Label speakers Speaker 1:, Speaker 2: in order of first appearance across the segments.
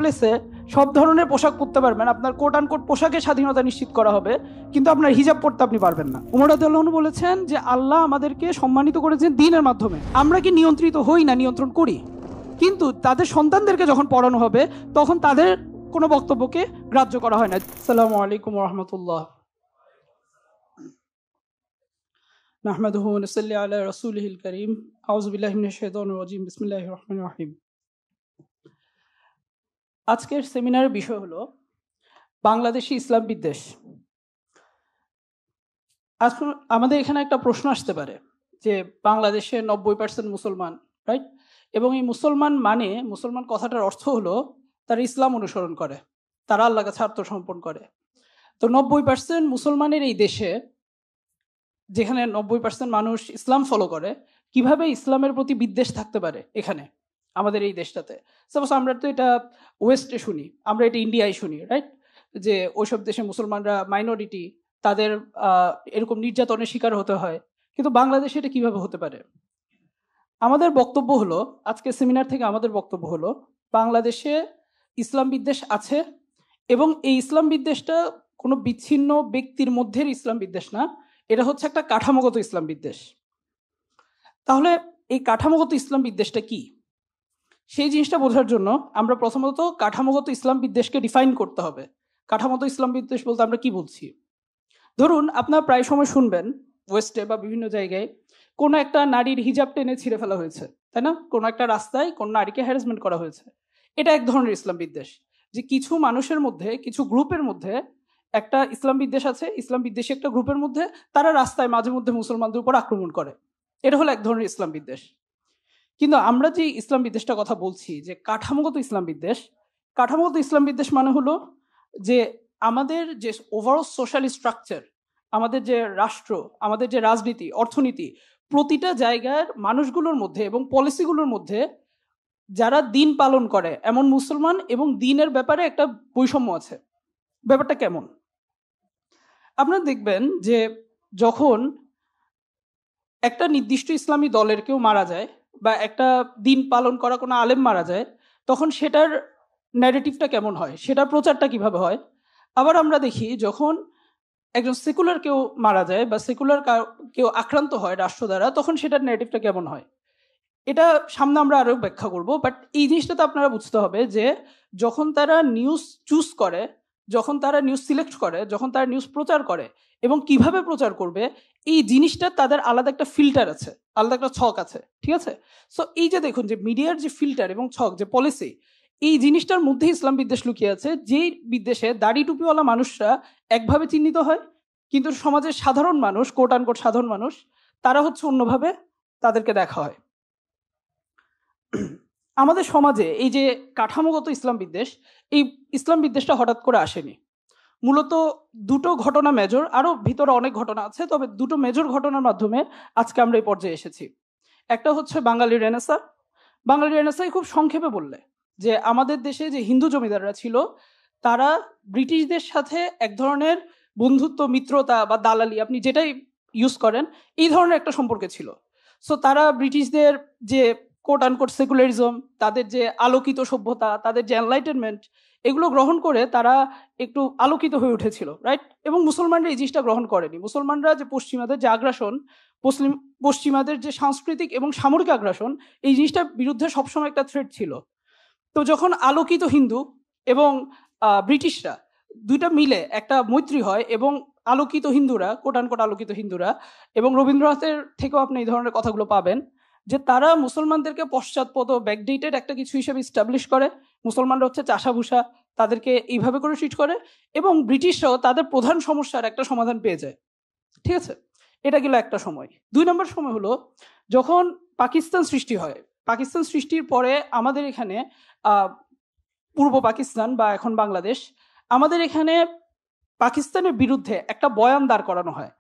Speaker 1: প্লেসে সব ধরনের পোশাক পরতে পারবেন, আপনার কোট আন কোট পোশাকের স্বাধীনতা নিশ্চিত করা হবে, কিন্তু আপনার হিজাব পরতে আপনি পারবেন না। উমর রাদিয়াল্লাহু আনহু বলেছেন যে আল্লাহ আমাদেরকে সম্মানিত করেছেন দ্বীনের মাধ্যমে, আমরা কি নিয়ন্ত্রিত হই না নিয়ন্ত্রণ করি, কিন্তু তাদের সন্তানদেরকে যখন পড়ানো হবে তখন তাদের কোনো বক্তব্যকে গ্রাহ্য করা হয় না। আসসালামু আলাইকুম ওয়া রাহমাতুল্লাহ। নাহমাদুহু ওয়া নুসাল্লি আলা রাসূলিহিল কারীম। আউযু বিল্লাহি মিনাশ শাইতানির রাজীম। বিসমিল্লাহির রহমানির রহিম। আজকের সেমিনারের বিষয় হলো বাংলাদেশি ইসলাম বিদ্বেষ। আজকে আমাদের এখানে একটা প্রশ্ন আসতে পারে যে বাংলাদেশে 90% মুসলমান, রাইট? এবং এই মুসলমান কথাটার অর্থ হলো তারা ইসলাম অনুসরণ করে, তারা আল্লাহর কাছে আত্মসমর্পণ করে। তো 90% মুসলমানের এই দেশে, যেখানে 90% মানুষ ইসলাম ফলো করে, কিভাবে ইসলামের প্রতি বিদ্বেষ থাকতে পারে এখানে আমাদের এই দেশটাতে? সাপোজ আমরা তো এটা ওয়েস্টে শুনি, আমরা এটা ইন্ডিয়ায় শুনি, রাইট? যে ওইসব দেশে মুসলমানরা মাইনরিটি, তাদের এরকম নির্যাতনের শিকার হতে হয়, কিন্তু বাংলাদেশে এটা কিভাবে হতে পারে? আমাদের বক্তব্য হলো, আজকে সেমিনার থেকে আমাদের বক্তব্য হলো, বাংলাদেশে ইসলাম বিদ্বেষ আছে, এবং এই ইসলাম বিদ্বেষটা কোনো বিচ্ছিন্ন ব্যক্তির মধ্যের ইসলাম বিদ্বেষ না, এটা হচ্ছে একটা কাঠামোগত ইসলাম বিদ্বেষ। তাহলে এই কাঠামোগত ইসলাম বিদ্বেষটা কি, সেই জিনিসটা বোঝার জন্য আমরা প্রথমত কাঠামোগত ইসলাম বিদ্বেষকে ডিফাইন করতে হবে। কাঠামোগত ইসলাম বিদ্বেষ বলতে আমরা কি বলছি? ধরুন, আপনারা প্রায় সময় শুনবেন ওয়েস্টে বা বিভিন্ন জায়গায় কোনো একটা নারীর হিজাব টেনে ছিঁড়ে ফেলা হয়েছে, তাই না? কোনো একটা রাস্তায় কোনো নারীকে হ্যারাসমেন্ট করা হয়েছে। এটা এক ধরনের ইসলাম বিদ্বেষ, যে কিছু মানুষের মধ্যে, কিছু গ্রুপের মধ্যে একটা ইসলাম বিদ্বেষ আছে, ইসলাম বিদ্বেষী একটা গ্রুপের মধ্যে, তারা রাস্তায় মাঝে মধ্যে মুসলমানদের উপর আক্রমণ করে। এটা হলো এক ধরনের ইসলাম বিদ্বেষ। কিন্তু আমরা যে ইসলাম বিদ্বেষটা কথা বলছি, যে কাঠামোগত ইসলাম বিদ্বেষ, কাঠামোগত ইসলাম বিদ্বেষ মানে হলো যে আমাদের যে ওভারঅল সোশ্যাল স্ট্রাকচার, আমাদের যে রাষ্ট্র, আমাদের যে রাজনীতি, অর্থনীতি, প্রতিটা জায়গার মানুষগুলোর মধ্যে এবং পলিসিগুলোর মধ্যে যারা দিন পালন করে এমন মুসলমান এবং দিনের ব্যাপারে একটা বৈষম্য আছে। ব্যাপারটা কেমন? আপনারা দেখবেন যে যখন একটা নির্দিষ্ট ইসলামী দলের কেউ মারা যায় বা একটা দিন পালন করা কোনো আলেম মারা যায়, তখন সেটার ন্যারেটিভটা কেমন হয়, সেটার প্রচারটা কিভাবে হয়। আবার আমরা দেখি যখন একজন সেকুলার কেউ মারা যায় বা সেকুলার কেউ আক্রান্ত হয় রাষ্ট্র দ্বারা, তখন সেটার ন্যারেটিভটা কেমন হয়। এটা সামনে আমরা আরো ব্যাখ্যা করব, বাট এই জিনিসটা তো আপনারা বুঝতে হবে যে যখন তারা নিউজ চুজ করে, যখন তারা নিউজ সিলেক্ট করে, যখন তারা নিউজ প্রচার করে এবং কিভাবে প্রচার করবে, এই জিনিসটা তাদের আলাদা একটা ফিল্টার আছে, আলাদা একটা ছক আছে, ঠিক আছে? সো এই যে দেখুন যে মিডিয়ার যে ফিল্টার এবং ছক, যে পলিসি, এই জিনিসটার মধ্যে ইসলাম বিদ্বেষ লুকিয়ে আছে। যেই বিদ্বেষে দাড়ি টুপিওয়ালা মানুষরা একভাবে চিহ্নিত হয়, কিন্তু সমাজের সাধারণ মানুষ, কোট আনকোট সাধারণ মানুষ, তারা হচ্ছে অন্যভাবে তাদেরকে দেখা হয়। আমাদের সমাজে এই যে কাঠামোগত ইসলাম বিদ্বেষ, এই ইসলাম বিদ্বেষটা হঠাৎ করে আসেনি। মূলত দুটো ঘটনা মেজর, আরো ভিতরে অনেক ঘটনা আছে, তবে দুটো মেজর ঘটনার মাধ্যমে আজকে আমরা এই পর্যায়ে এসেছি। একটা হচ্ছে বাঙালি রেনেসা। বাঙালি রেনেসাই খুব সংক্ষেপে বললে যে আমাদের দেশে যে হিন্দু জমিদাররা ছিল, তারা ব্রিটিশদের সাথে এক ধরনের বন্ধুত্ব, মিত্রতা বা দালালি, আপনি যেটাই ইউজ করেন, এই ধরনের একটা সম্পর্কে ছিল। সো তারা ব্রিটিশদের যে কোট আনকোট সেকুলারিজম, তাদের যে আলোকিত সভ্যতা, তাদের যে এনলাইটেনমেন্ট, এগুলো গ্রহণ করে তারা একটু আলোকিত হয়ে উঠেছিল, রাইট? এবং মুসলমানরা এই জিনিসটা গ্রহণ করেনি। মুসলমানরা যে পশ্চিমাদের যে আগ্রাসন, পশ্চিমাদের যে সাংস্কৃতিক এবং সামরিক আগ্রাসন, এই জিনিসটার বিরুদ্ধে সবসময় একটা থ্রেট ছিল। তো যখন আলোকিত হিন্দু এবং ব্রিটিশরা দুইটা মিলে একটা মৈত্রী হয়, এবং আলোকিত হিন্দুরা, কোট আনকোট আলোকিত হিন্দুরা, এবং রবীন্দ্রনাথের থেকেও আপনি এই ধরনের কথাগুলো পাবেন, যে তারা মুসলমানদেরকে পশ্চাৎপদ, ব্যাকডেটেড একটা কিছু হিসেবে ইস্টাবলিশ করে। মুসলমানরা হচ্ছে চাষাভূষা, তাদেরকে এইভাবে করে ট্রিট করে, এবং ব্রিটিশরাও তাদের প্রধান সমস্যার একটা সমাধান পেয়ে যায়, ঠিক আছে? এটা গেল একটা সময়। 2 নম্বর সময় হলো যখন পাকিস্তান সৃষ্টি হয়। পাকিস্তান সৃষ্টির পরে আমাদের এখানে পূর্ব পাকিস্তান বা এখন বাংলাদেশ, আমাদের এখানে পাকিস্তানের বিরুদ্ধে একটা বয়ান দাঁড় করানো হয়,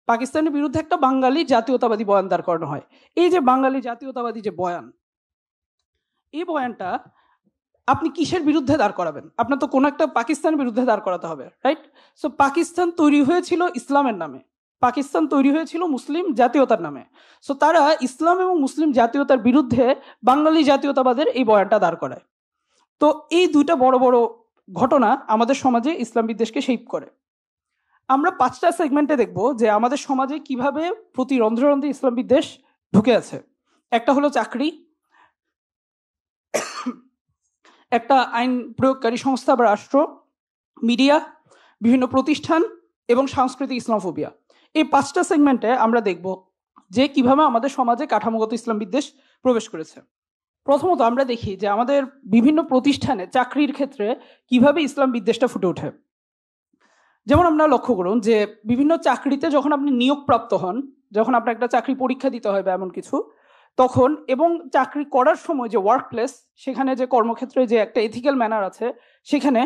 Speaker 1: পাকিস্তানের বিরুদ্ধে একটা বাঙালি জাতীয়তাবাদী বয়ান দাঁড় করানো হয়। এই যে বাঙালি জাতীয়তাবাদী যে বয়ান, এই বয়ানটা আপনি কিসের বিরুদ্ধে দাঁড় করাবেন? আপনার তো কোনো একটা পাকিস্তানের বিরুদ্ধে দাঁড় করাতে হবে, রাইট? সো পাকিস্তান তৈরি হয়েছিল ইসলামের নামে, পাকিস্তান তৈরি হয়েছিল মুসলিম জাতীয়তার নামে। সো তারা ইসলাম এবং মুসলিম জাতীয়তার বিরুদ্ধে বাঙালি জাতীয়তাবাদের এই বয়ানটা দাঁড় করায়। তো এই দুইটা বড় বড় ঘটনা আমাদের সমাজে ইসলাম বিদ্বেষকে শেপ করে। আমরা 5টা সেগমেন্টে দেখব যে আমাদের সমাজে কিভাবে প্রতি রন্ধ্রে রন্ধ্রে ইসলাম বিদ্বেষ ঢুকে আছে। একটা হলো চাকরি, একটা আইন প্রয়োগকারী সংস্থা বা রাষ্ট্র, মিডিয়া, বিভিন্ন প্রতিষ্ঠান এবং সাংস্কৃতিক ইসলামোফোবিয়া। এই 5টা সেগমেন্টে আমরা দেখব যে কিভাবে আমাদের সমাজে কাঠামোগত ইসলাম বিদ্বেষ প্রবেশ করেছে। প্রথমত আমরা দেখি যে আমাদের বিভিন্ন প্রতিষ্ঠানে চাকরির ক্ষেত্রে কিভাবে ইসলাম বিদ্বেষটা ফুটে ওঠে। যেমন আপনারা লক্ষ্য করুন যে বিভিন্ন চাকরিতে যখন আপনি নিয়োগপ্রাপ্ত হন, যখন আপনার একটা চাকরি পরীক্ষা দিতে হয় বা এমন কিছু, তখন এবং চাকরি করার সময় যে ওয়ার্ক প্লেস, সেখানে যে কর্মক্ষেত্রে যে একটা এথিক্যাল ম্যানার আছে সেখানে,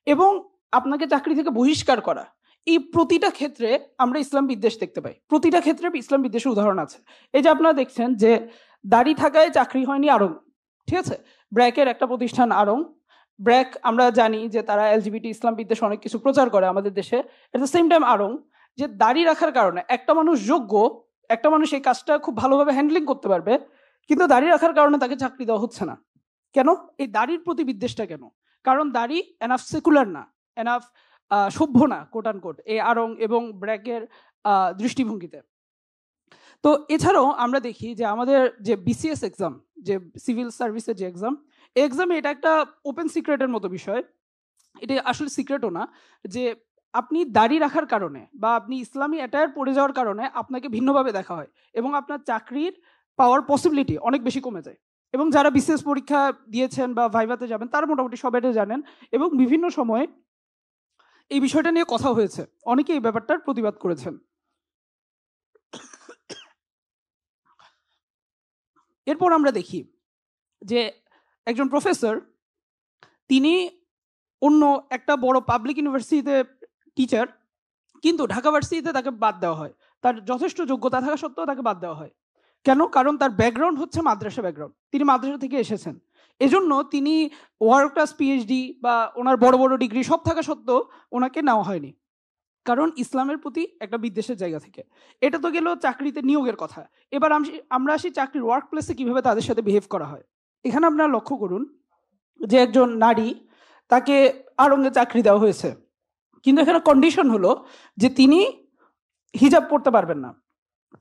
Speaker 1: এবং আপনাকে চাকরি থেকে বহিষ্কার করা, এই প্রতিটা ক্ষেত্রে আমরা ইসলাম বিদ্বেষ দেখতে পাই। প্রতিটা ক্ষেত্রে ইসলাম বিদ্বেষের উদাহরণ আছে। এই যে আপনারা দেখছেন যে দাড়ি থাকায় চাকরি হয়নি আড়ং, ঠিক আছে, ব্র্যাকের একটা প্রতিষ্ঠান আড়ং। ব্র্যাক আমরা জানি যে তারা এলজিবিটি ইসলাম বিদ্বেষ অনেক কিছু প্রচার করে আমাদের দেশে। এট দ্য সেম টাইম আড়ং যে দাড়ি রাখার কারণে একটা মানুষ যোগ্য, একটা মানুষ এই কাজটা খুব ভালোভাবে হ্যান্ডলিং করতে পারবে, কিন্তু দাড়ি রাখার কারণে তাকে চাকরি দেওয়া হচ্ছে না। কেন? এই দাড়ির প্রতি বিদ্বেষটা কেন? কারণ দাড়ি এনাফ সেকুলার না, এনাফ সভ্য না, কোট আন কোট, এই আড়ং এবং ব্র্যাকের দৃষ্টিভঙ্গিতে। তো এছাড়াও আমরা দেখি যে আমাদের যে বিসিএস এক্সাম, যে সিভিল সার্ভিসের যে এক্সাম, এই এক্সামে এটা একটা ওপেন সিক্রেটের মতো বিষয়। এটা আসলে সিক্রেটও না যে আপনি দাড়ি রাখার কারণে বা আপনি ইসলামী অ্যাটায়ার পড়ে যাওয়ার কারণে আপনাকে ভিন্নভাবে দেখা হয় এবং আপনার চাকরির পাওয়ার পসিবিলিটি অনেক বেশি কমে যায়। এবং যারা বিসিএস পরীক্ষা দিয়েছেন বা ভাইভাতে যাবেন তারা মোটামুটি সব এটা জানেন, এবং বিভিন্ন সময় এই বিষয়টা নিয়ে কথা হয়েছে, অনেকে এই ব্যাপারটার প্রতিবাদ করেছেন। এরপর আমরা দেখি যে একজন প্রফেসর, তিনি অন্য একটা বড় পাবলিক ইউনিভার্সিটিতে টিচার, কিন্তু ঢাকা ভার্সিটিতে তাকে বাদ দেওয়া হয়। তার যথেষ্ট যোগ্যতা থাকা সত্ত্বেও তাকে বাদ দেওয়া হয়। কেন? কারণ তার ব্যাকগ্রাউন্ড হচ্ছে মাদ্রাসা ব্যাকগ্রাউন্ড, তিনি মাদ্রাসা থেকে এসেছেন। এজন্য তিনি ওয়ার্ল্ড ক্লাস পিএইচডি বা ওনার বড় বড় ডিগ্রি সব থাকা সত্ত্বেও ওনাকে নেওয়া হয়নি, কারণ ইসলামের প্রতি একটা বিদ্বেষের জায়গা থেকে। এটা তো গেল চাকরিতে নিয়োগের কথা। এবার আমরা আসি চাকরির ওয়ার্ক প্লেসে কিভাবে তাদের সাথে বিহেভ করা হয়। এখানে আপনারা লক্ষ্য করুন যে একজন নারী, তাকে আড়ঙ্গে চাকরি দেওয়া হয়েছে, কিন্তু এখানে কন্ডিশন হলো যে তিনি হিজাব পড়তে পারবেন না।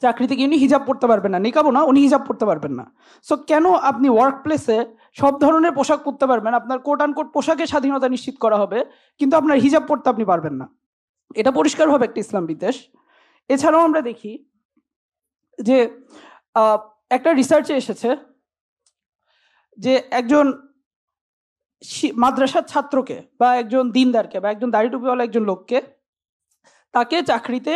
Speaker 1: চাকরিতে গিয়ে উনি হিজাব পড়তে পারবেন না, নিকাবও না, উনি হিজাব পড়তে পারবেন না। সো কেন আপনি ওয়ার্ক প্লেসে সব ধরনের পোশাক পরতে পারবেন, আপনার কোট আন কোট পোশাকের স্বাধীনতা নিশ্চিত করা হবে, কিন্তু আপনার হিজাব পড়তে আপনি পারবেন না? এটা পরিষ্কারভাবে একটা ইসলাম বিদ্বেষ। এছাড়াও আমরা দেখি যে একটা রিসার্চে এসেছে যে একজন মাদ্রাসার ছাত্রকে বা একজন দিনদারকে বা একজন দাড়ি টুপিওয়ালা একজন লোককে, তাকে চাকরিতে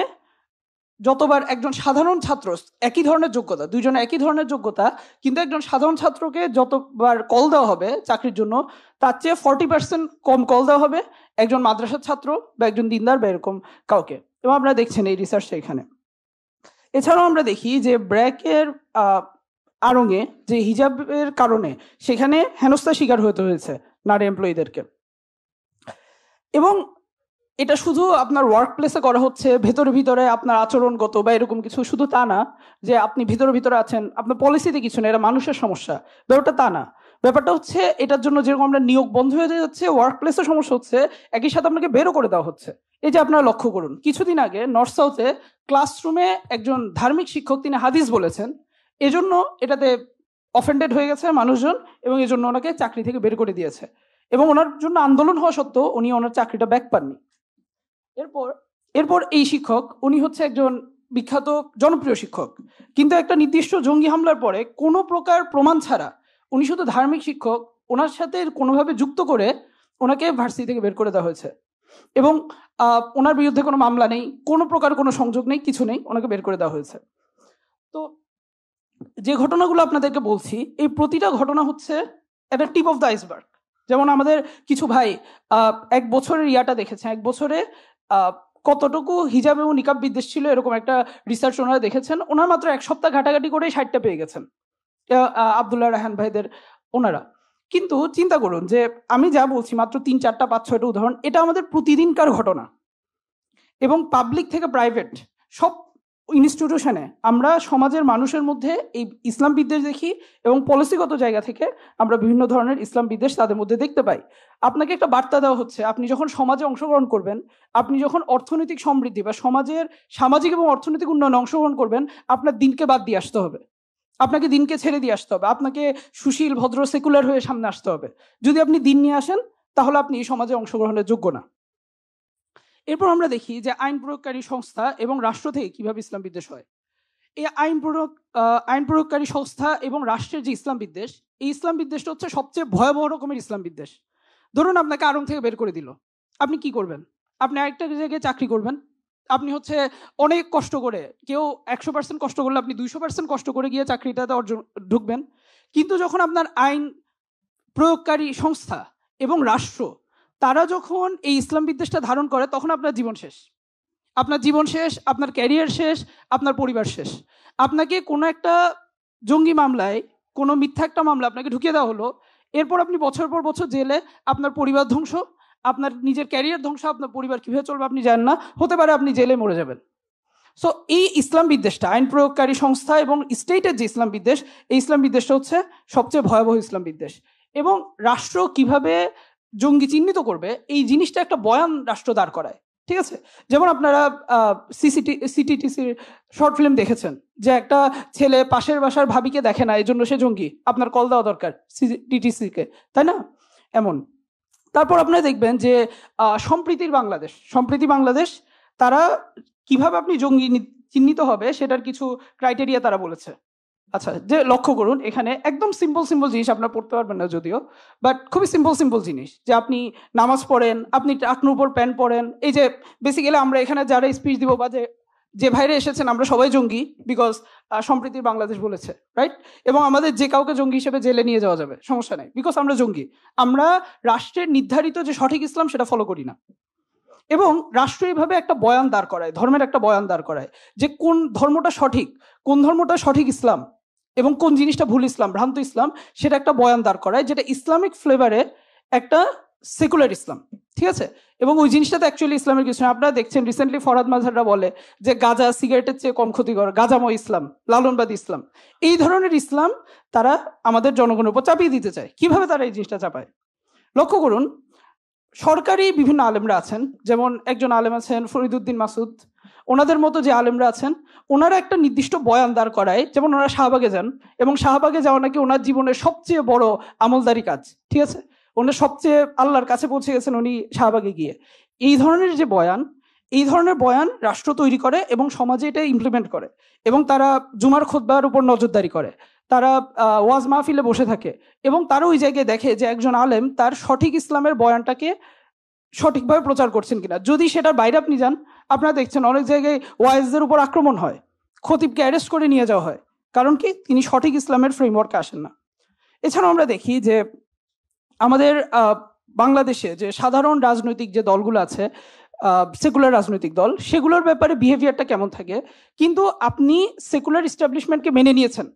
Speaker 1: যতবার, একজন সাধারণ ছাত্র, একই ধরনের যোগ্যতা, দুইজনে একই ধরনের যোগ্যতা, কিন্তু একজন সাধারণ ছাত্রকে যতবার কল দেওয়া হবে চাকরির জন্য, তার চেয়ে 40% কম কল দেওয়া হবে একজন মাদ্রাসার ছাত্র বা একজন দিনদার বা এরকম কাউকে। এবং আপনারা দেখছেন এই রিসার্চটা এখানে। এছাড়াও আমরা দেখি যে ব্র্যাকের আড়ঙে যে হিজাবের কারণে সেখানে হেনস্থার শিকার হতে হয়েছে নারী এমপ্লয়ীদেরকে। এবং এটা শুধু আপনার ওয়ার্ক প্লেসে করা হচ্ছে, ভেতরে ভিতরে আপনার আচরণগত বা এরকম কিছু, শুধু তা না যে আপনি ভিতরে ভিতরে আছেন, আপনার পলিসিতে কিছু না, এটা মানুষের সমস্যা, ব্যাপারটা তা না। ব্যাপারটা হচ্ছে এটার জন্য যেরকম আমরা নিয়োগ বন্ধ হয়ে যাচ্ছে, ওয়ার্ক প্লেসে সমস্যা হচ্ছে, একই সাথে আপনাকে বেরো করে দেওয়া হচ্ছে। এই যে আপনারা লক্ষ্য করুন, কিছুদিন আগে নর্থ সাউথে ক্লাসরুমে একজন ধার্মিক শিক্ষক, তিনি হাদিস বলেছেন, এজন্য এটাতে অফেন্ডেড হয়ে গেছে মানুষজন, এবং এজন্য ওনাকে চাকরি থেকে বের করে দিয়েছে, এবং ওনার জন্য আন্দোলন হওয়া সত্ত্বেও উনি ওনার চাকরিটা ব্যাক পাননি। এরপর এই শিক্ষক, উনি হচ্ছে একজন বিখ্যাত জনপ্রিয় শিক্ষক, কিন্তু একটা নির্দিষ্ট জঙ্গি হামলার পরে কোনো প্রকার প্রমাণ ছাড়া উনি শুধু ধার্মিক শিক্ষক, ওনার সাথে কোনোভাবে যুক্ত করে ওনাকে ভার্সিটি থেকে বের করে দেওয়া হয়েছে, এবং ওনার বিরুদ্ধে কোনো মামলা নেই, কোনো প্রকার কোনো সংযোগ নেই, কিছু নেই, ওনাকে বের করে দেওয়া হয়েছে। তো যে ঘটনাগুলো আপনাদেরকে বলছি, এই প্রতিটা ঘটনা হচ্ছে একটা টিপ অফ দ্য আইসবার্গ। যেমন আমাদের কিছু ভাই 1 বছরের ইয়াটা দেখেছেন, 1 বছরে কতটুকু হিজাব এবং নিকাব বিদ্বেষ ছিল, এরকম একটা রিসার্চ ওনারা দেখেছেন। ওনারা মাত্র 1 সপ্তাহ ঘাটাঘাটি করে 60টা পেয়ে গেছেন, আব্দুল্লাহ রায়হান ভাইদের ওনারা। কিন্তু চিন্তা করুন যে আমি যা বলছি মাত্র 3, 4, 5, 6টা উদাহরণ, এটা আমাদের প্রতিদিনকার ঘটনা, এবং পাবলিক থেকে প্রাইভেট সব ইনস্টিটিউশনে আমরা সমাজের মানুষের মধ্যে এই ইসলাম বিদ্বেষ দেখি, এবং পলিসিগত জায়গা থেকে আমরা বিভিন্ন ধরনের ইসলাম বিদ্বেষ তাদের মধ্যে দেখতে পাই। আপনাকে একটা বার্তা দেওয়া হচ্ছে, আপনি যখন সমাজে অংশগ্রহণ করবেন, আপনি যখন অর্থনৈতিক সমৃদ্ধি বা সমাজের সামাজিক এবং অর্থনৈতিক উন্নয়নে অংশগ্রহণ করবেন, আপনার দিনকে বাদ দিয়ে আসতে হবে, আপনাকে দিনকে ছেড়ে দিয়ে আসতে হবে, আপনাকে সুশীল ভদ্র সেকুলার হয়ে সামনে আসতে হবে। যদি আপনি দিন নিয়ে আসেন তাহলে আপনি এই সমাজে অংশগ্রহণের যোগ্য না। এরপর আমরা দেখি যে আইন প্রয়োগকারী সংস্থা এবং রাষ্ট্র থেকে কিভাবে ইসলাম বিদ্বেষ হয়। এই আইন প্রয়োগকারী সংস্থা এবং রাষ্ট্রের যে ইসলাম বিদ্বেষ, এই ইসলাম বিদ্বেষটা হচ্ছে সবচেয়ে ভয়াবহ রকমের ইসলাম বিদ্বেষ। ধরুন আপনাকে আড়ং থেকে বের করে দিল, আপনি কি করবেন? আপনি আরেকটা জায়গায় চাকরি করবেন, আপনি হচ্ছে অনেক কষ্ট করে, কেউ 100% কষ্ট করলে আপনি 200% কষ্ট করে গিয়ে চাকরিটাতে ঢুকবেন। কিন্তু যখন আপনার আইন প্রয়োগকারী সংস্থা এবং রাষ্ট্র তারা যখন এই ইসলাম বিদ্বেষটা ধারণ করে, তখন আপনার জীবন শেষ, আপনার জীবন শেষ, আপনার ক্যারিয়ার শেষ, আপনার পরিবার শেষ। আপনাকে কোনো একটা জঙ্গি মামলায়, কোনো মিথ্যা একটা মামলা আপনাকে ঢুকিয়ে দেওয়া হলো, এরপর আপনি বছর পর বছর জেলে, আপনার পরিবার ধ্বংস, আপনার নিজের ক্যারিয়ার ধ্বংস, আপনার পরিবার কীভাবে চলবে আপনি জানেন না, হতে পারে আপনি জেলে মরে যাবেন। সো এই ইসলাম বিদ্বেষটা, আইন প্রয়োগকারী সংস্থা এবং স্টেটের যে ইসলাম বিদ্বেষ, এই ইসলাম বিদ্বেষটা হচ্ছে সবচেয়ে ভয়াবহ ইসলাম বিদ্বেশ। এবং রাষ্ট্র কিভাবে জঙ্গি চিহ্নিত করবে, এই জিনিসটা একটা বয়ান রাষ্ট্র দাঁড় করায়। ঠিক আছে, যেমন আপনারা সিটিটিসির শর্ট ফিল্ম দেখেছেন, যে একটা ছেলে পাশের বাসার ভাবিকে দেখে না, এই জন্য সে জঙ্গি, আপনার কল দেওয়া দরকার সিটিটিসিকে, তাই না? এমন। তারপর আপনারা দেখবেন যে সম্প্রীতি বাংলাদেশ তারা কিভাবে আপনি জঙ্গি চিহ্নিত হবে সেটার কিছু ক্রাইটেরিয়া তারা বলেছে। আচ্ছা, যে লক্ষ্য করুন, এখানে একদম সিম্পল জিনিস, আপনারা পড়তে পারবেন না যদিও, বাট খুবই সিম্পল জিনিস, যে আপনি নামাজ পড়েন, আপনি টাকনুর উপর প্যান্ট পরেন। এই যে বেসিক্যালি আমরা এখানে যারা স্পিচ দিব বা যে ভাইরে এসেছেন, আমরা সবাই জঙ্গি, বিকজ সম্প্রীতি বাংলাদেশ বলেছে, রাইট? এবং আমাদের যে কাউকে জঙ্গি হিসেবে জেলে নিয়ে যাওয়া যাবে, সমস্যা নেই, বিকজ আমরা জঙ্গি। আমরা রাষ্ট্রের নির্ধারিত যে সঠিক ইসলাম সেটা ফলো করি না। এবং রাষ্ট্র এইভাবে একটা বয়ান দাঁড় করায়, ধর্মের একটা বয়ান দাঁড় করায়, যে কোন ধর্মটা সঠিক ইসলাম এবং কোন জিনিসটা ভুল ইসলাম, ভ্রান্ত ইসলাম, সেটা একটা বয়ান দাঁড় করায়, যেটা ইসলামিক ফ্লেভারে একটা সেকুলার ইসলাম। ঠিক আছে, এবং ওই জিনিসটাতে অ্যাকচুয়ালি ইসলামের কিছু না। আপনারা দেখছেন রিসেন্টলি ফরহাদ মাঝহাররা বলে যে গাঁজা সিগারেটের চেয়ে কম ক্ষতিকর, গাঁজাময় ইসলাম, লালনবাদী ইসলাম। এই ধরনের ইসলাম তারা আমাদের জনগণের উপর চাপিয়ে দিতে চায়। কিভাবে তারা এই জিনিসটা চাপায় লক্ষ্য করুন। সরকারি বিভিন্ন আলেমরা আছেন, যেমন একজন আলেম আছেন ফরিদউদ্দিন মাসুদ, ওনাদের মতো যে আলেমরা আছেন, ওনারা একটা নির্দিষ্ট বয়ান দাঁড় করায়, যেমন ওনারা শাহবাগে যান, এবং শাহবাগে যাওয়া নাকি ওনার জীবনের সবচেয়ে বড় আমলদারি কাজ। ঠিক আছে, ওনার সবচেয়ে আল্লাহর কাছে পৌঁছে গেছেন উনি শাহবাগে গিয়ে। এই ধরনের বয়ান রাষ্ট্র তৈরি করে এবং সমাজে এটা ইমপ্লিমেন্ট করে, এবং তারা জুমার খুতবার উপর নজরদারি করে, তারা ওয়াজ মাহফিলে বসে থাকে, এবং তারা ওই জায়গায় দেখে যে একজন আলেম তার সঠিক ইসলামের বয়ানটাকে সঠিকভাবে প্রচার করছেন কিনা। যদি সেটার বাইরে আপনি যান, আপনারা দেখছেন অনেক জায়গায় ওয়াইজদের উপর আক্রমণ হয়, খতিবকে অ্যারেস্ট করে নিয়ে যাওয়া হয়, কারণ কি তিনি সঠিক ইসলামের ফ্রেমওয়ার্কে আসেন না। এছাড়াও আমরা দেখি যে আমাদের বাংলাদেশে যে সাধারণ রাজনৈতিক যে দলগুলো আছে, সেকুলার রাজনৈতিক দল, সেগুলোর ব্যাপারে বিহেভিয়ারটা কেমন থাকে। কিন্তু আপনি সেকুলার ইস্টাবলিশমেন্টকে মেনে নিয়েছেন,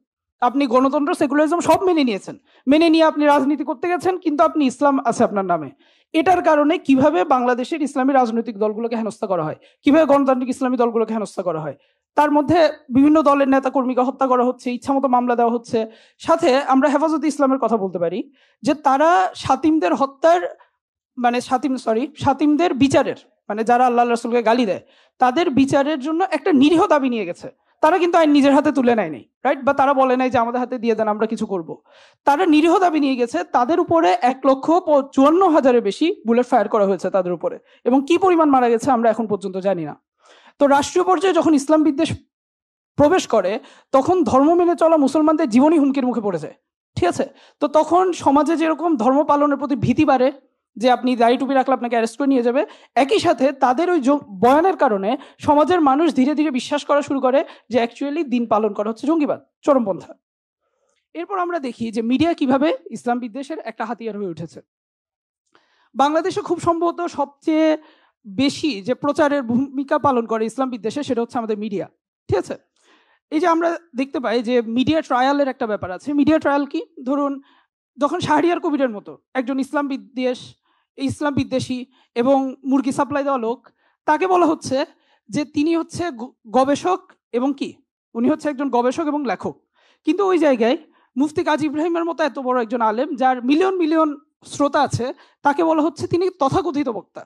Speaker 1: আপনি গণতন্ত্র সেকুলারিজম সব মেনে নিয়েছেন, মেনে নিয়ে আপনি রাজনীতি করতে গেছেন, কিন্তু আপনি ইসলাম আছে আপনার নামে। এটার কারণে কিভাবে বাংলাদেশের ইসলামী রাজনৈতিক দলগুলোকে হেনস্থা করা হয়, কিভাবে গণতান্ত্রিক ইসলামী দলগুলোকে হেনস্থা করা হয়, তার মধ্যে বিভিন্ন দলের নেতা কর্মীকে হত্যা করা হচ্ছে, ইচ্ছামতো মামলা দেওয়া হচ্ছে। সাথে আমরা হেফাজতে ইসলামের কথা বলতে পারি, যে তারা শাতিমদের হত্যার শাতিমদের বিচারের, মানে যারা আল্লাহ রাসূলকে গালি দেয় তাদের বিচারের জন্য একটা নিরীহ দাবি নিয়ে গেছে। তারা কিন্তু আইন নিজের হাতে তুলে নেয়নি, রাইট? বা তারা বলে নাই যে আমাদের হাতে দিয়ে দেন, আমরা কিছু করব। তারা নিরীহ দাবি নিয়ে গেছে, তাদের উপরে 1,54,000-এর বেশি বুলেট ফায়ার করা হয়েছে তাদের উপরে, এবং কি পরিমাণ মারা গেছে আমরা এখন পর্যন্ত জানি না। তো রাষ্ট্রীয় পর্যায়ে যখন ইসলাম বিদ্বেষ প্রবেশ করে, তখন ধর্ম মেনে চলা মুসলমানদের জীবনই হুমকির মুখে পড়ে যায়। ঠিক আছে, তো তখন সমাজে যেরকম ধর্ম পালনের প্রতি ভীতি বাড়ে, যে আপনি দাড়ি টুপি রাখলে আপনাকে অ্যারেস্ট করে নিয়ে যাবে, একই সাথে তাদের ওই বয়ানের কারণে সমাজের মানুষ ধীরে ধীরে বিশ্বাস করা শুরু করে যে অ্যাকচুয়ালি দিন পালন করা হচ্ছে জঙ্গিবাদ, চরমপন্থা। এরপর আমরা দেখি যে মিডিয়া কিভাবে ইসলাম বিদ্বেষের একটা হাতিয়ার হয়ে উঠেছে। বাংলাদেশে খুব সম্ভবত সবচেয়ে বেশি যে প্রচারের ভূমিকা পালন করে ইসলাম বিদ্বেষে, সেটা হচ্ছে আমাদের মিডিয়া। ঠিক আছে, এই যে আমরা দেখতে পাই যে মিডিয়া ট্রায়ালের একটা ব্যাপার আছে। মিডিয়া ট্রায়াল কি? ধরুন যখন শাহরিয়ার কবিরের মতো একজন ইসলাম বিদ্বেষী এবং মুরগি সাপ্লাই দেওয়া লোক, তাকে বলা হচ্ছে যে তিনি হচ্ছে গবেষক এবং কি উনি হচ্ছে একজন গবেষক এবং লেখক। কিন্তু ওই জায়গায় মুফতি কাজী ইব্রাহিমের মতো এত বড় একজন আলেম যার মিলিয়ন মিলিয়ন শ্রোতা আছে, তাকে বলা হচ্ছে তিনি তথাকথিত বক্তা,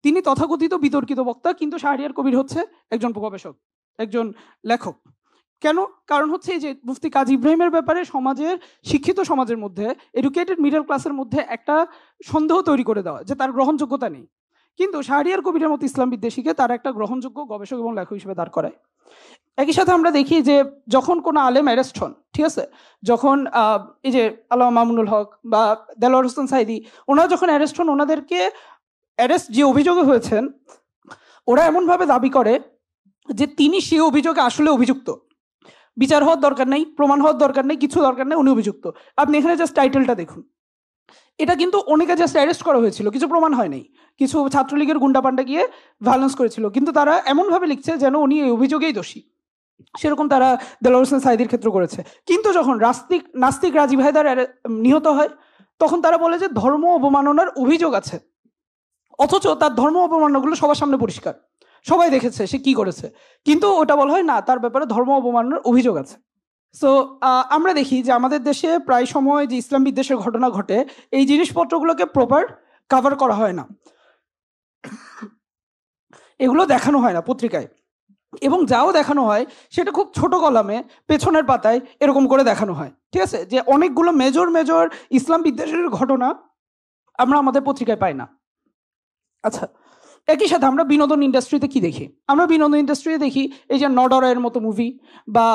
Speaker 1: তিনি তথাকথিত বিতর্কিত বক্তা, কিন্তু শাহরিয়ার কবির হচ্ছে একজন গবেষক, একজন লেখক। কেন? কারণ হচ্ছে এই যে মুফতি কাজী ইব্রাহিমের ব্যাপারে সমাজের, শিক্ষিত সমাজের মধ্যে, এডুকেটেড মিডল ক্লাসের মধ্যে একটা সন্দেহ তৈরি করে দেওয়া যে তার গ্রহণযোগ্যতা নেই। কিন্তু শাহরিয়ার কবিরের মতো ইসলাম বিদ্বেষীকে তারা একটা গ্রহণযোগ্য গবেষক এবং লেখক হিসেবে দাঁড় করায়। একই সাথে আমরা দেখি যে যখন কোনো আলেম অ্যারেস্ট হন, ঠিক আছে, যখন এই যে আল্লামা মামুনুল হক বা দেলোয়ার হোসেন সাইদি, ওনারা যখন অ্যারেস্ট হন, ওনাদেরকে অ্যারেস্ট যে অভিযোগে হয়েছেন, ওরা এমনভাবে দাবি করে যে তিনি সেই অভিযোগে আসলে অভিযুক্ত, বিচার হওয়ার দরকার নেই, প্রমাণ হওয়ার দরকার নেই, কিছু দরকার নেই, উনি অভিযুক্ত। আপনি এখানে জাস্ট টাইটেলটা দেখুন, এটা কিন্তু অনেকে জাস্ট অ্যারেস্ট করা হয়েছিল, কিছু প্রমাণ হয় নাই, কিছু ছাত্রলীগের গুন্ডাপান্ডা গিয়ে ভায়োলেন্স করেছিল, কিন্তু তারা এমনভাবে লিখছে যেন উনি এই অভিযোগেই দোষী। সেরকম তারা দেলোয়ার হোসেন সাইদির ক্ষেত্রে করেছে। কিন্তু যখন নাস্তিক রাজীব হায়দার নিহত হয়, তখন তারা বলে যে ধর্ম অবমাননার অভিযোগ আছে, অথচ তার ধর্ম অবমাননাগুলো সবার সামনে পরিষ্কার, সবাই দেখেছে সে কি করেছে, কিন্তু ওটা বলা হয় না, তার ব্যাপারে ধর্ম অবমাননার অভিযোগ আছে। সো আমরা দেখি যে আমাদের দেশে প্রায় সময় যে ইসলাম বিদ্বেষের ঘটনা ঘটে, এই জিনিসপত্রগুলোকে প্রপার কভার করা হয় না, এগুলো দেখানো হয় না পত্রিকায়, এবং যাও দেখানো হয় সেটা খুব ছোট কলামে পেছনের পাতায় এরকম করে দেখানো হয়। ঠিক আছে, যে অনেকগুলো মেজর মেজর ইসলাম বিদ্বেষের ঘটনা আমরা আমাদের পত্রিকায় পাই না। আচ্ছা, একই সাথে আমরা বিনোদন ইন্ডাস্ট্রিতে কি দেখি? আমরা বিনোদন ইন্ডাস্ট্রিতে দেখি এই যে নডরের মতো মুভি বা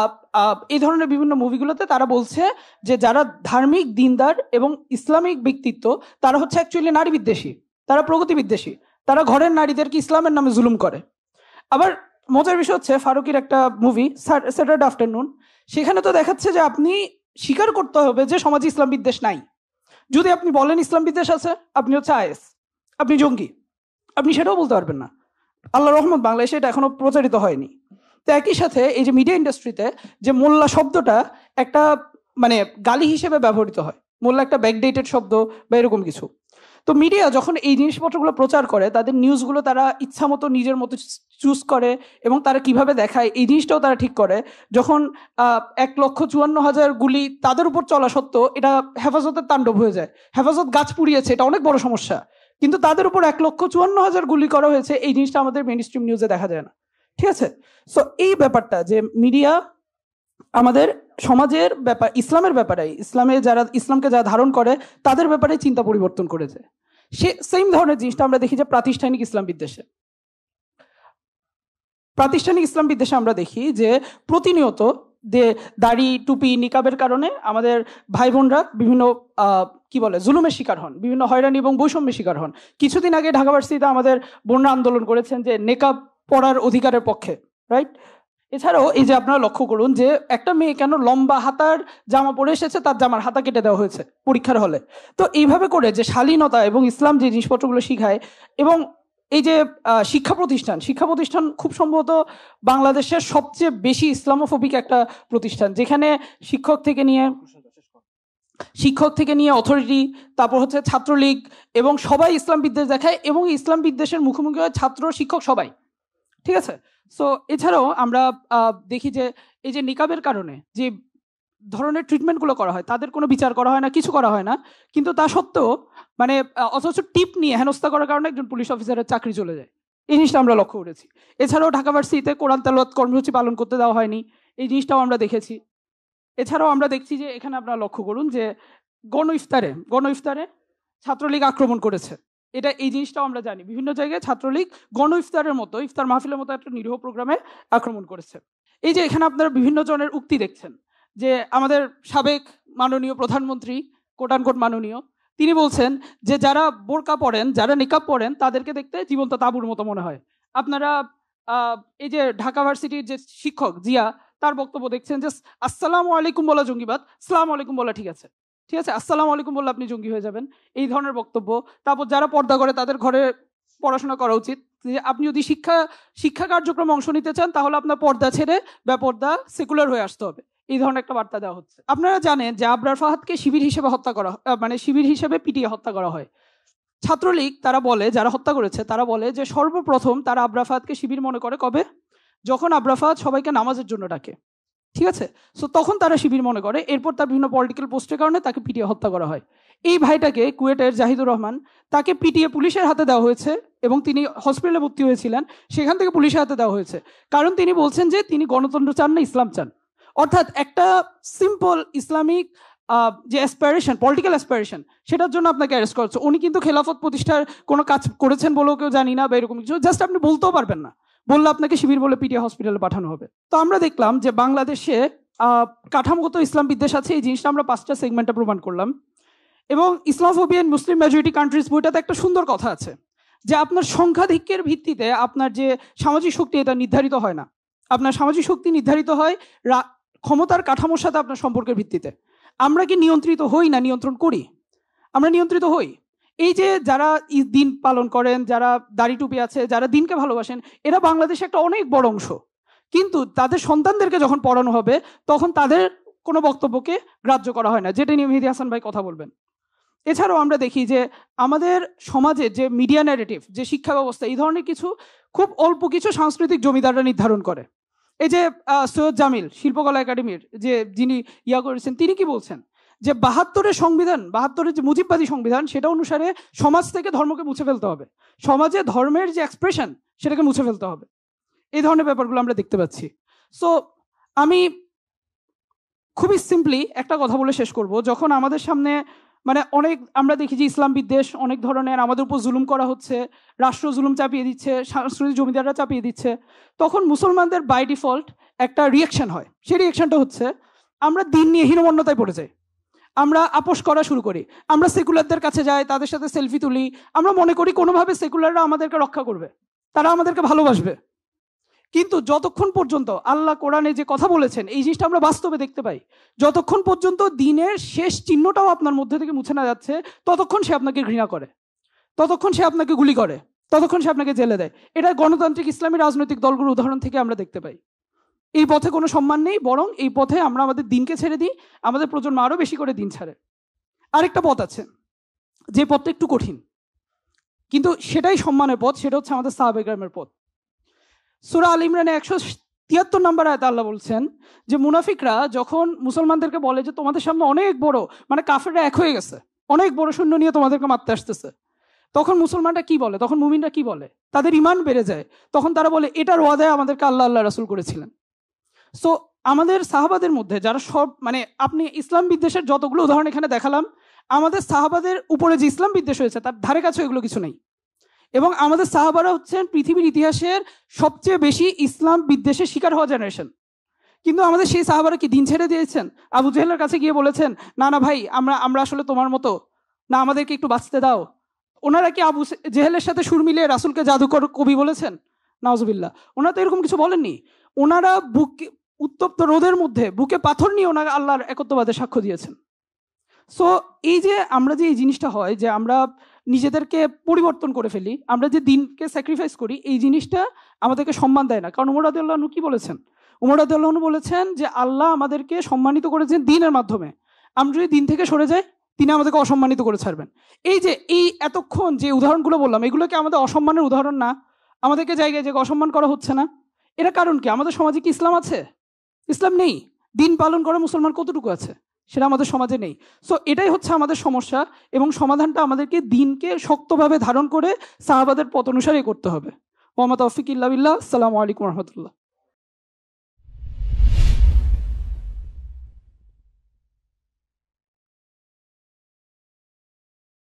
Speaker 1: এই ধরনের বিভিন্ন মুভিগুলোতে তারা বলছে যে যারা ধার্মিক, দিনদার এবং ইসলামিক ব্যক্তিত্ব, তারা হচ্ছে অ্যাকচুয়ালি নারী বিদ্বেষী, তারা প্রগতি বিদ্বেষী, তারা ঘরের নারীদেরকে ইসলামের নামে জুলুম করে। আবার মজার বিষয় হচ্ছে ফারুকের একটা মুভি স্যাটারডে আফটারনুন, সেখানে তো দেখাচ্ছে যে আপনি স্বীকার করতে হবে যে সমাজে ইসলাম বিদ্বেষ নাই। যদি আপনি বলেন ইসলাম বিদ্বেষ আছে, আপনি হচ্ছে আইএস, আপনি জঙ্গি, আপনি সেটাও বলতে পারবেন না। আল্লাহ রহমত বাংলাদেশে এটা এখনো প্রচারিত হয়নি। তো একই সাথে এই যে মিডিয়া ইন্ডাস্ট্রিতে যে মোল্লা শব্দটা একটা মানে গালি হিসেবে ব্যবহৃত হয়, মোল্লা একটা ব্যাকডেটেড শব্দ বা এরকম কিছু। তো মিডিয়া যখন এই জিনিসপত্রগুলো প্রচার করে, তাদের নিউজগুলো তারা ইচ্ছা মতো নিজের মতো চুজ করে এবং তারা কিভাবে দেখায় এই জিনিসটাও তারা ঠিক করে। যখন 1,54,000 গুলি তাদের উপর চলা সত্ত্বেও এটা হেফাজতের তাণ্ডব হয়ে যায়, হেফাজত গাছ পুড়িয়েছে, এটা অনেক বড় সমস্যা, কিন্তু তাদের উপর 1,54,000 গুলি করা হয়েছে, এই জিনিসটা আমাদের মেইন স্ট্রিম নিউজে দেখা যায় না। ঠিক আছে, সো এই ব্যাপারটা যে মিডিয়া আমাদের সমাজের ব্যাপার, ইসলামের ব্যাপারে, ইসলামকে যারা ধারণ করে তাদের ব্যাপারে চিন্তা পরিবর্তন করেছে। সে সেম ধরনের জিনিসটা আমরা দেখি যে প্রাতিষ্ঠানিক ইসলাম বিদ্বেষে আমরা দেখি যে প্রতিনিয়ত যে দাড়ি, টুপি, নিকাবের কারণে আমাদের ভাই বোনরা বিভিন্ন জুলুমের শিকার হন, বিভিন্ন হয়রানি এবং বৈষম্যের শিকার হন। কিছুদিন আগে ঢাকা ভার্সিটিতে আমাদের বোনরা আন্দোলন করেছেন যে নেকাব পরার অধিকারের পক্ষে, রাইট? এছাড়াও এই যে আপনারা লক্ষ্য করুন যে একটা মেয়ে কেন লম্বা হাতার জামা পরে এসেছে, তার জামার হাতা কেটে দেওয়া হয়েছে পরীক্ষার হলে। তো এইভাবে করে যে শালীনতা এবং ইসলাম যে জিনিসপত্রগুলো শিখায়, এবং এই যে শিক্ষা প্রতিষ্ঠান খুব সম্ভবত বাংলাদেশের সবচেয়ে বেশি ইসলামোফোবিক একটা প্রতিষ্ঠান, যেখানে শিক্ষক থেকে নিয়ে অথরিটি, তারপর হচ্ছে ছাত্রলীগ, এবং সবাই ইসলাম বিদ্বেষ দেখায় এবং ইসলাম বিদ্বেষের মুখোমুখি হয় ছাত্র, শিক্ষক সবাই। ঠিক আছে, সো এছাড়াও আমরা দেখি যে এই যে নিকাবের কারণে যে ধরনের ট্রিটমেন্টগুলো করা হয়, তাদের কোনো বিচার করা হয় না, কিছু করা হয় না, কিন্তু তা সত্ত্বেও মানে অথচ টিপ নিয়ে হেনস্থা করার কারণে একজন পুলিশ অফিসারের চাকরি চলে যায়, এই জিনিসটা আমরা লক্ষ্য করেছি। এছাড়াও ঢাকা ভার্সিটিতে কোরআন তেলাওয়াত কর্মসূচি পালন করতে দেওয়া হয়নি, এই জিনিসটাও আমরা দেখেছি। এছাড়াও আমরা দেখছি যে এখানে আপনারা লক্ষ্য করুন যে গণ ইফতারে ছাত্রলীগ আক্রমণ করেছে, এই জিনিসটাও আমরা জানি। বিভিন্ন জায়গায় ছাত্রলীগ গণ ইফতারের মতো, ইফতার মাহফিলের মতো একটা নিরীহ প্রোগ্রামে আক্রমণ করেছে। এই যে এখানে আপনারা বিভিন্ন জনের উক্তি দেখছেন যে আমাদের সাবেক মাননীয় প্রধানমন্ত্রী, কোট আনকোট মাননীয়, তিনি বলছেন যে যারা বোরকা পরেন, যারা নিকাব পরেন, তাদেরকে দেখতে জীবন্ত তাঁবুর মতো মনে হয়। আপনারা এই যে ঢাকা ভার্সিটির যে শিক্ষক জিয়া, তার বক্তব্য দেখছেন যে আসসালামু আলাইকুম বলা জঙ্গিবাদ, সালাম আলাইকুম বলা ঠিক আছে, আসসালামু আলাইকুম বললে আপনি জঙ্গি হয়ে যাবেন, এই ধরনের বক্তব্য। তারপর যারা পর্দা করে তাদের ঘরে পড়াশোনা করা উচিত, যে আপনি যদি শিক্ষা কার্যক্রমে অংশ নিতে চান তাহলে আপনার পর্দা ছেড়ে বেপর্দা সেকুলার হয়ে আসতে হবে, এই ধরনের একটা বার্তা দেওয়া হচ্ছে। আপনারা জানেন যে আবরার ফাহাদকে শিবির হিসেবে পিটিয়ে হত্যা করা হয়। ছাত্রলীগ তারা বলে, যারা হত্যা করেছে তারা বলে যে সর্বপ্রথম তারা আবরার ফাহাদকে শিবির মনে করে কবে, যখন আব্রাফাত সবাইকে নামাজের জন্য ডাকে, ঠিক আছে, সো তখন তারা শিবির মনে করে। এরপর তার বিভিন্ন পলিটিক্যাল পোস্টের কারণে তাকে পিটিয়ে হত্যা করা হয়। এই ভাইটাকে, কুয়েটের জাহিদুর রহমান, তাকে পিটিয়ে পুলিশের হাতে দেওয়া হয়েছে এবং তিনি হসপিটালে ভর্তি হয়েছিলেন, সেখান থেকে পুলিশের হাতে দেওয়া হয়েছে, কারণ তিনি বলছেন যে তিনি গণতন্ত্র চান না, ইসলাম চান। অর্থাৎ একটা সিম্পল ইসলামিক যে অ্যাসপাইরেশন, পলিটিক্যাল অ্যাসপাইরেশন, সেটার জন্য আপনাকে অ্যারেস্ট করা হচ্ছে। উনি কিন্তু খেলাফত প্রতিষ্ঠার কোনো কাজ করেছেন বলেও কেউ জানি না বা এরকম কিছু, জাস্ট আপনি বলতেও পারবেন না, বললে আপনাকে শিবির বলে পিটিয়ে হসপিটালে পাঠানো হবে। তো আমরা দেখলাম যে বাংলাদেশে কাঠামোগত ইসলাম বিদ্বেষ আছে, এই জিনিসটা আমরা 5টা সেগমেন্টে প্রমাণ করলাম। এবং Islamophobia in Muslim majority countries বইটাতে একটা সুন্দর কথা আছে যে আপনার সংখ্যাধিক্যের ভিত্তিতে আপনার যে সামাজিক শক্তি, এটা নির্ধারিত হয় না। আপনার সামাজিক শক্তি নির্ধারিত হয় ক্ষমতার কাঠামোর সাথে আপনার সম্পর্কের ভিত্তিতে। আমরা কি নিয়ন্ত্রিত হই না নিয়ন্ত্রণ করি? আমরা নিয়ন্ত্রিত হই। এই যে যারা দিন পালন করেন, যারা দাড়ি টুপি আছে, যারা দিনকে ভালোবাসেন, এরা বাংলাদেশে একটা অনেক বড় অংশ, কিন্তু তাদের সন্তানদেরকে যখন পড়ানো হবে তখন তাদের কোনো বক্তব্যকে গ্রাহ্য করা হয় না, যেটা নিয়ে মেহেদী হাসান ভাই কথা বলবেন। এছাড়াও আমরা দেখি যে আমাদের সমাজে যে মিডিয়া ন্যারেটিভ, যে শিক্ষা ব্যবস্থা, এই ধরনের কিছু খুব অল্প কিছু সাংস্কৃতিক জমিদাররা নির্ধারণ করে। এই যে সৈয়দ জামিল শিল্পকলা একাডেমির যে যিনি করেছেন, তিনি কি বলছেন যে 72-এর সংবিধান, 72-এর যে মুজিববাদী সংবিধান, সেটা অনুসারে সমাজ থেকে ধর্মকে মুছে ফেলতে হবে, সমাজে ধর্মের যে এক্সপ্রেশন সেটাকে মুছে ফেলতে হবে। এই ধরনের ব্যাপারগুলো আমরা দেখতে পাচ্ছি। সো আমি খুবই সিম্পলি একটা কথা বলে শেষ করব। যখন আমাদের সামনে অনেক আমরা দেখি যে ইসলাম বিদ্বেষ অনেক ধরনের, আমাদের উপর জুলুম করা হচ্ছে, রাষ্ট্র জুলুম চাপিয়ে দিচ্ছে, সাংস্কৃতিক জমিদাররা চাপিয়ে দিচ্ছে, তখন মুসলমানদের বাই ডিফল্ট একটা রিয়াকশন হয়। সেই রিয়াকশনটা হচ্ছে আমরা দিন নিয়ে হীনমন্যতায় পড়ে যাই, আমরা আপোষ করা শুরু করি, আমরা সেকুলারদের কাছে যাই, তাদের সাথে সেলফি তুলি, আমরা মনে করি কোনোভাবে সেকুলাররা আমাদেরকে রক্ষা করবে, তারা আমাদেরকে ভালোবাসবে। কিন্তু যতক্ষণ পর্যন্ত আল্লাহ কোরআনে যে কথা বলেছেন এই জিনিসটা আমরা বাস্তবে দেখতে পাই, যতক্ষণ পর্যন্ত দিনের শেষ চিহ্নটাও আপনার মধ্যে থেকে মুছে না যাচ্ছে, ততক্ষণ সে আপনাকে ঘৃণা করে, ততক্ষণ সে আপনাকে গুলি করে, ততক্ষণ সে আপনাকে জেলে দেয়। এটা গণতান্ত্রিক ইসলামী রাজনৈতিক দলগুলোর উদাহরণ থেকে আমরা দেখতে পাই। এই পথে কোনো সম্মান নেই, বরং এই পথে আমরা আমাদের দিনকে ছেড়ে দিই, আমাদের প্রজন্ম আরো বেশি করে দিন ছাড়ে। আরেকটা পথ আছে, যে পথটা একটু কঠিন, কিন্তু সেটাই সম্মানের পথ, সেটা হচ্ছে আমাদের সাহাবায়ে কেরামের পথ। সূরা আল ইমরানে 173 নম্বর আয়াতে আল্লাহ বলছেন যে মুনাফিকরা যখন মুসলমানদেরকে বলে যে তোমাদের সামনে অনেক বড়, কাফেররা এক হয়ে গেছে, অনেক বড় সৈন্য নিয়ে তোমাদেরকে মারতে আসতেছে, তখন মুসলমানরা কি বলে, তখন মুমিনরা কি বলে? তাদের ঈমান বেড়ে যায়। তখন তারা বলে এটার ওয়াদায় আমাদেরকে আল্লাহ রাসূল করেছিলেন। সো আমাদের সাহাবাদের মধ্যে যারা সব আপনি ইসলাম বিদ্বেষের যতগুলো উদাহরণ এখানে দেখালাম, আমাদের সাহাবাদের উপরে যে ইসলাম বিদ্বেষ হয়েছে তার ধারে কাছে এগুলো কিছু নেই। এবং আমাদের সাহাবারা হচ্ছেন পৃথিবীর ইতিহাসের সবচেয়ে বেশি ইসলাম বিদ্বেষের শিকার হওয়া জেনারেশন। কিন্তু আমাদের সেই সাহাবারা কি দিন ছেড়ে দিয়েছেন? আবু জেহেলের কাছে গিয়ে বলেছেন না না ভাই, আমরা আসলে তোমার মতো না, আমাদেরকে একটু বাঁচতে দাও? ওনারা কি আবু জেহেলের সাথে সুর মিলিয়ে রাসূলকে জাদুকর কবি বলেছেন? নাউজুবিল্লাহ। ওনারা তো এরকম কিছু বলেননি। ওনারা বুকে উত্তপ্ত রোদের মধ্যে বুকে পাথর নিয়ে ওনারা আল্লাহর একত্ববাদের সাক্ষ্য দিয়েছেন। সো এই যে আমরা যে এই জিনিসটা হয় যে আমরা নিজেদেরকে পরিবর্তন করে ফেলি, আমরা যে দিনকে স্যাক্রিফাইস করি, এই জিনিসটা আমাদেরকে সম্মান দেয় না। কারণ উমর রাদিয়াল্লাহু আনহু কি বলেছেন? উমর রাদিয়াল্লাহু আনহু বলেছেন যে আল্লাহ আমাদেরকে সম্মানিত করেছেন দিনের মাধ্যমে, আমরা যদি দিন থেকে সরে যাই তিনি আমাদেরকে অসম্মানিত করে ছাড়বেন। এই এতক্ষণ যে উদাহরণগুলো বললাম, এগুলো কি আমাদের অসম্মানের উদাহরণ না? আমাদেরকে জায়গায় জায়গায় অসম্মান করা হচ্ছে না? এর কারণ কি? আমাদের সমাজে কি ইসলাম আছে? ইসলাম নেই। দিন পালন করা মুসলমান কতটুকু আছে? সেটা আমাদের সমাজে নেই। সো এটাই হচ্ছে আমাদের সমস্যা, এবং সমাধানটা আমাদেরকে দিনকে শক্তভাবে ধারণ করে সাহাবাদের পথ অনুসারে করতে হবে। ওয়া মা তাওফিক ইল্লা বিল্লাহ। আসসালামু আলাইকুম ওয়া রাহমাতুল্লাহ।